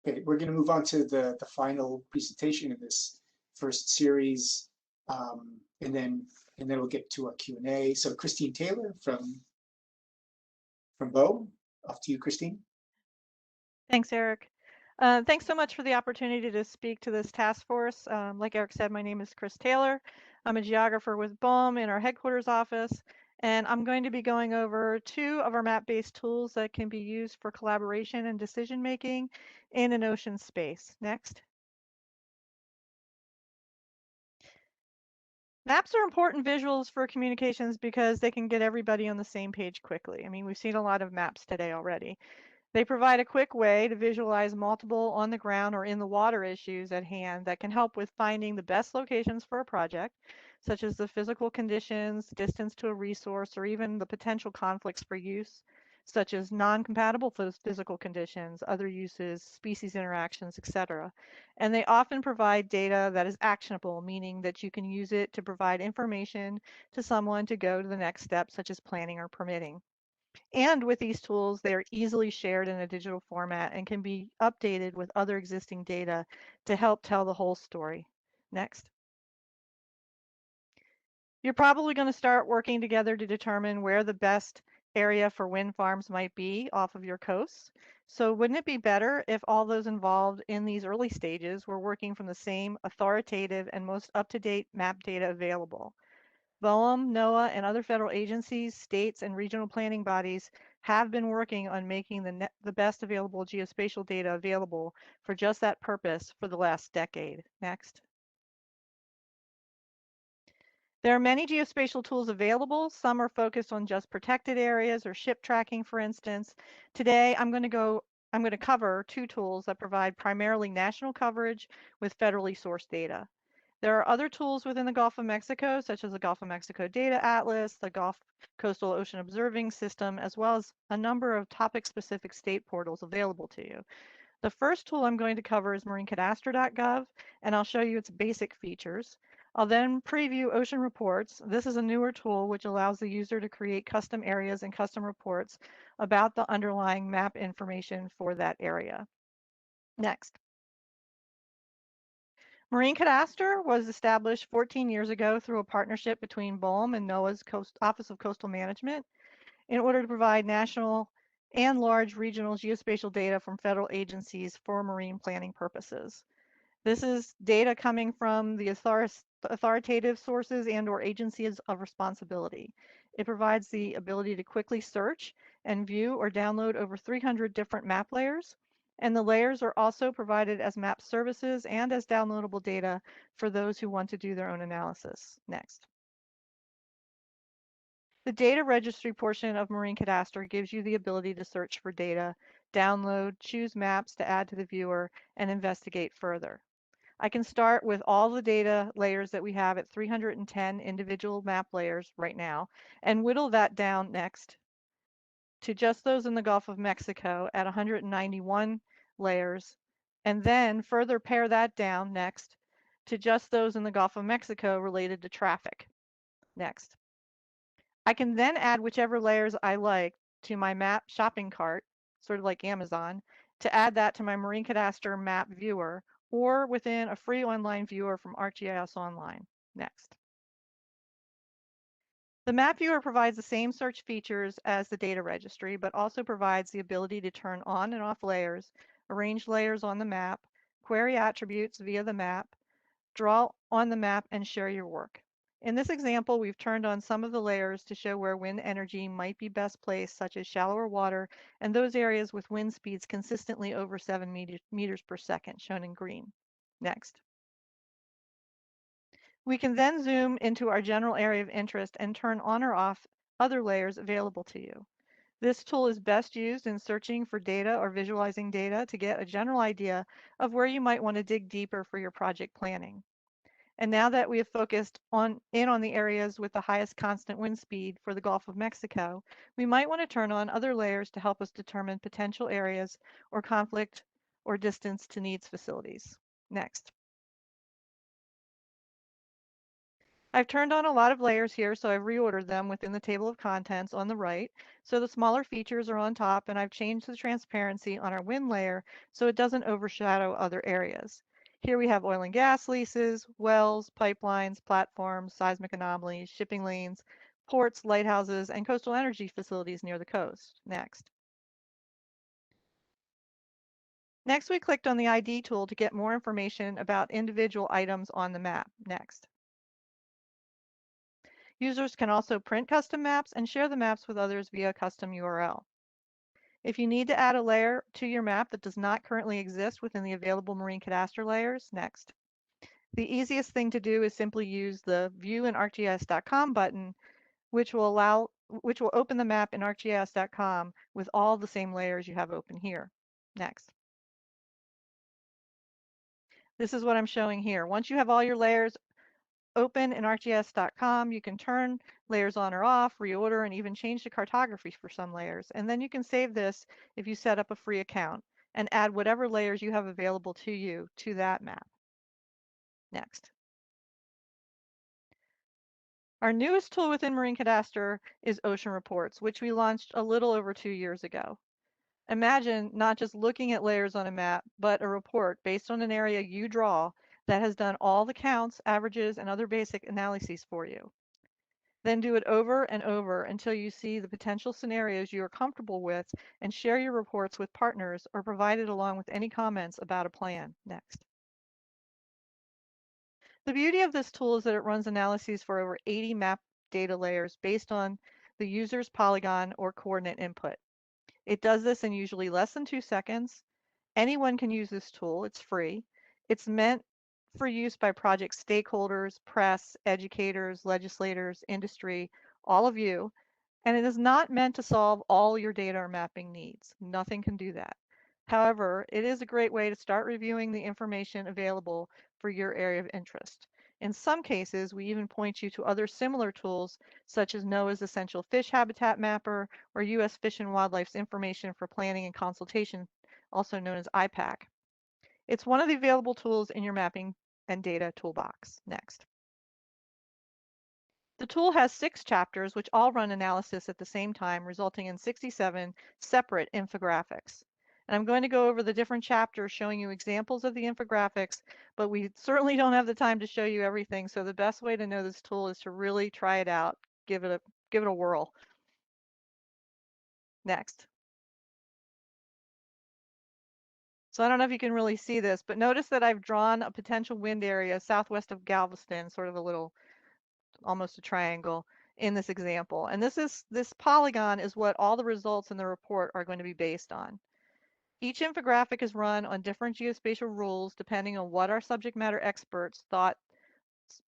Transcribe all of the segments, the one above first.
Okay, we're going to move on to the final presentation of this first series, and then we'll get to our Q&A. So Christine Taylor from BOEM, off to you, Christine. Thanks, Eric. Thanks so much for the opportunity to speak to this task force. Like Eric said, my name is Chris Taylor. I'm a geographer with BOEM in our headquarters office, and I'm going to be going over 2 of our map-based tools that can be used for collaboration and decision-making in an ocean space. Next. Maps are important visuals for communications because they can get everybody on the same page quickly. I mean, we've seen a lot of maps today already. They provide a quick way to visualize multiple on the ground or in the water issues at hand that can help with finding the best locations for a project, such as the physical conditions, distance to a resource, or even the potential conflicts for use, such as non-compatible physical conditions, other uses, species interactions, etc. And they often provide data that is actionable, meaning that you can use it to provide information to someone to go to the next step, such as planning or permitting. And with these tools, they are easily shared in a digital format and can be updated with other existing data to help tell the whole story. Next. You're probably going to start working together to determine where the best area for wind farms might be off of your coasts. So wouldn't it be better if all those involved in these early stages were working from the same authoritative and most up-to-date map data available? BOEM, NOAA, and other federal agencies, states, and regional planning bodies have been working on making the best available geospatial data available for just that purpose for the last decade. Next. There are many geospatial tools available. Some are focused on just protected areas or ship tracking, for instance. Today, I'm going to cover 2 tools that provide primarily national coverage with federally sourced data. There are other tools within the Gulf of Mexico, such as the Gulf of Mexico Data Atlas, the Gulf Coastal Ocean Observing System, as well as a number of topic-specific state portals available to you. The first tool I'm going to cover is MarineCadastre.gov, and I'll show you its basic features. I'll then preview Ocean Reports. This is a newer tool which allows the user to create custom areas and custom reports about the underlying map information for that area. Next. MarineCadastre was established 14 years ago through a partnership between BOEM and NOAA's Office of Coastal Management in order to provide national and large regional geospatial data from federal agencies for marine planning purposes. This is data coming from the authoritative sources and/or agencies of responsibility. It provides the ability to quickly search and view or download over 300 different map layers, and the layers are also provided as map services and as downloadable data for those who want to do their own analysis. Next. The data registry portion of MarineCadastre gives you the ability to search for data, download, choose maps to add to the viewer, and investigate further. I can start with all the data layers that we have at 310 individual map layers right now and whittle that down next to just those in the Gulf of Mexico at 191 layers, and then further pare that down next to just those in the Gulf of Mexico related to traffic. Next. I can then add whichever layers I like to my map shopping cart, sort of like Amazon, to add that to my MarineCadastre map viewer or within a free online viewer from ArcGIS Online. Next. The map viewer provides the same search features as the data registry, but also provides the ability to turn on and off layers, arrange layers on the map, query attributes via the map, draw on the map, and share your work. In this example, we've turned on some of the layers to show where wind energy might be best placed, such as shallower water and those areas with wind speeds consistently over 7 meters per second, shown in green. Next. We can then zoom into our general area of interest and turn on or off other layers available to you. This tool is best used in searching for data or visualizing data to get a general idea of where you might want to dig deeper for your project planning. And now that we have focused on the areas with the highest constant wind speed for the Gulf of Mexico, we might want to turn on other layers to help us determine potential areas or conflict or distance to needs facilities. Next. I've turned on a lot of layers here, so I've reordered them within the table of contents on the right. So the smaller features are on top, and I've changed the transparency on our wind layer so it doesn't overshadow other areas. Here we have oil and gas leases, wells, pipelines, platforms, seismic anomalies, shipping lanes, ports, lighthouses, and coastal energy facilities near the coast. Next. Next, we clicked on the ID tool to get more information about individual items on the map. Next. Users can also print custom maps and share the maps with others via custom URL. If you need to add a layer to your map that does not currently exist within the available MarineCadastre layers, next. The easiest thing to do is simply use the View in ArcGIS.com button, which will open the map in ArcGIS.com with all the same layers you have open here. Next. This is what I'm showing here. Once you have all your layers open in ArcGIS.com, you can turn layers on or off, reorder, and even change the cartography for some layers. And then you can save this if you set up a free account and add whatever layers you have available to you to that map. Next. Our newest tool within MarineCadastre is Ocean Reports, which we launched a little over 2 years ago. Imagine not just looking at layers on a map, but a report based on an area you draw that has done all the counts, averages, and other basic analyses for you. Then do it over and over until you see the potential scenarios you are comfortable with and share your reports with partners or provide it along with any comments about a plan. Next. The beauty of this tool is that it runs analyses for over 80 map data layers based on the user's polygon or coordinate input. It does this in usually less than 2 seconds. Anyone can use this tool. It's free. It's meant for use by project stakeholders, press, educators, legislators, industry, all of you. And it is not meant to solve all your data or mapping needs. Nothing can do that. However, it is a great way to start reviewing the information available for your area of interest. In some cases, we even point you to other similar tools, such as NOAA's Essential Fish Habitat Mapper or U.S. Fish and Wildlife's Information for Planning and Consultation, also known as IPAC. It's one of the available tools in your mapping and data toolbox. Next. The tool has 6 chapters, which all run analysis at the same time, resulting in 67 separate infographics. And I'm going to go over the different chapters showing you examples of the infographics, but we certainly don't have the time to show you everything. So the best way to know this tool is to really try it out, give it a whirl. Next. So I don't know if you can really see this, but notice that I've drawn a potential wind area southwest of Galveston, sort of a little, almost a triangle in this example. And this polygon is what all the results in the report are going to be based on. Each infographic is run on different geospatial rules depending on what our subject matter experts thought,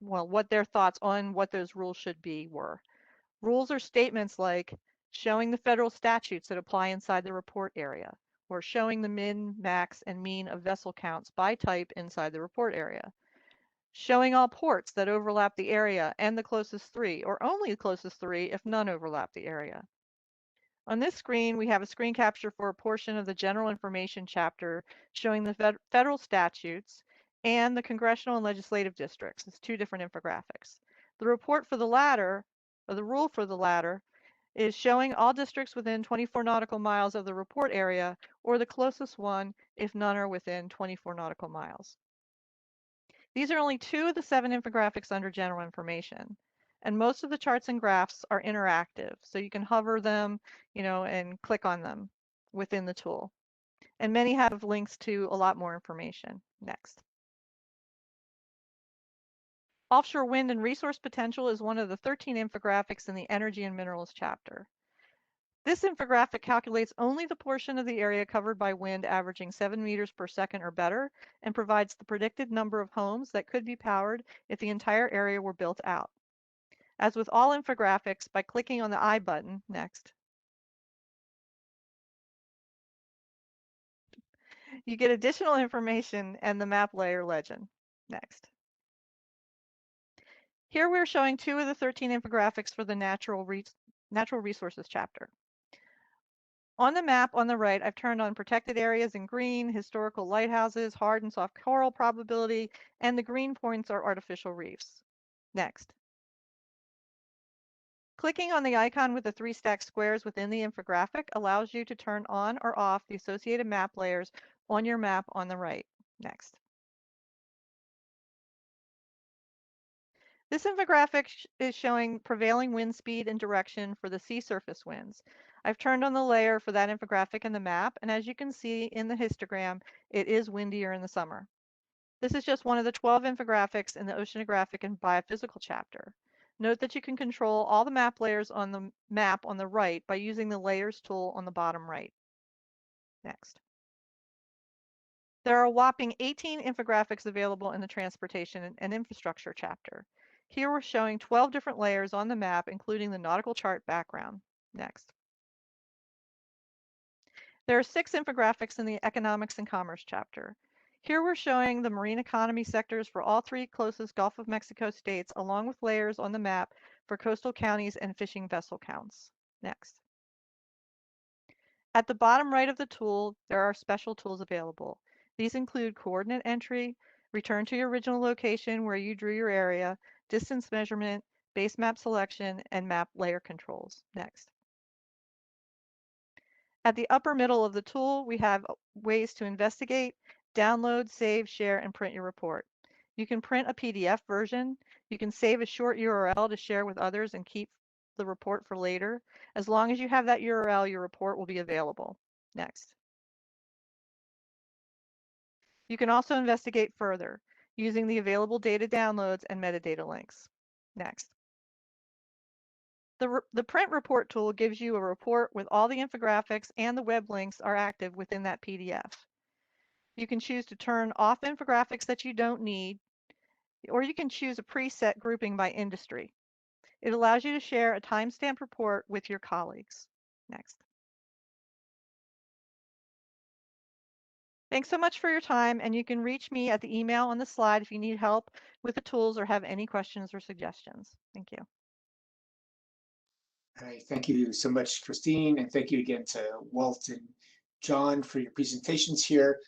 well, what their thoughts on what those rules should be were. Rules are statements like showing the federal statutes that apply inside the report area, or showing the min, max, and mean of vessel counts by type inside the report area. Showing all ports that overlap the area and the closest 3, or only the closest 3 if none overlap the area. On this screen, we have a screen capture for a portion of the general information chapter showing the federal statutes and the congressional and legislative districts. It's 2 different infographics. The report for the latter, or the rule for the latter, is showing all districts within 24 nautical miles of the report area, or the closest one if none are within 24 nautical miles. These are only 2 of the 7 infographics under general information. And most of the charts and graphs are interactive, so you can hover them, and click on them within the tool. And many have links to a lot more information. Next. Offshore wind and resource potential is one of the 13 infographics in the energy and minerals chapter. This infographic calculates only the portion of the area covered by wind averaging 7 meters per second or better and provides the predicted number of homes that could be powered if the entire area were built out. As with all infographics, by clicking on the I button, next, you get additional information and the map layer legend. Next. Here we're showing 2 of the 13 infographics for the natural resources chapter. On the map on the right, I've turned on protected areas in green, historical lighthouses, hard and soft coral probability, and the green points are artificial reefs. Next. Clicking on the icon with the 3 stacked squares within the infographic allows you to turn on or off the associated map layers on your map on the right. Next. This infographic is showing prevailing wind speed and direction for the sea surface winds. I've turned on the layer for that infographic in the map, and as you can see in the histogram, it is windier in the summer. This is just one of the 12 infographics in the oceanographic and biophysical chapter. Note that you can control all the map layers on the map on the right by using the Layers tool on the bottom right. Next. There are a whopping 18 infographics available in the Transportation and Infrastructure chapter. Here we're showing 12 different layers on the map, including the nautical chart background. Next. There are 6 infographics in the Economics and Commerce chapter. Here we're showing the marine economy sectors for all 3 closest Gulf of Mexico states, along with layers on the map for coastal counties and fishing vessel counts. Next. At the bottom right of the tool, there are special tools available. These include coordinate entry, return to your original location where you drew your area, distance measurement, base map selection, and map layer controls. Next. At the upper middle of the tool, we have ways to investigate, download, save, share, and print your report. You can print a PDF version. You can save a short URL to share with others and keep the report for later. As long as you have that URL, your report will be available. Next. You can also investigate further using the available data downloads and metadata links. Next. The print report tool gives you a report with all the infographics, and the web links are active within that PDF. You can choose to turn off infographics that you don't need, or you can choose a preset grouping by industry. It allows you to share a timestamped report with your colleagues. Next. Thanks so much for your time, and you can reach me at the email on the slide if you need help with the tools or have any questions or suggestions. Thank you. All right, thank you so much, Christine, and thank you again to Walt and John for your presentations here.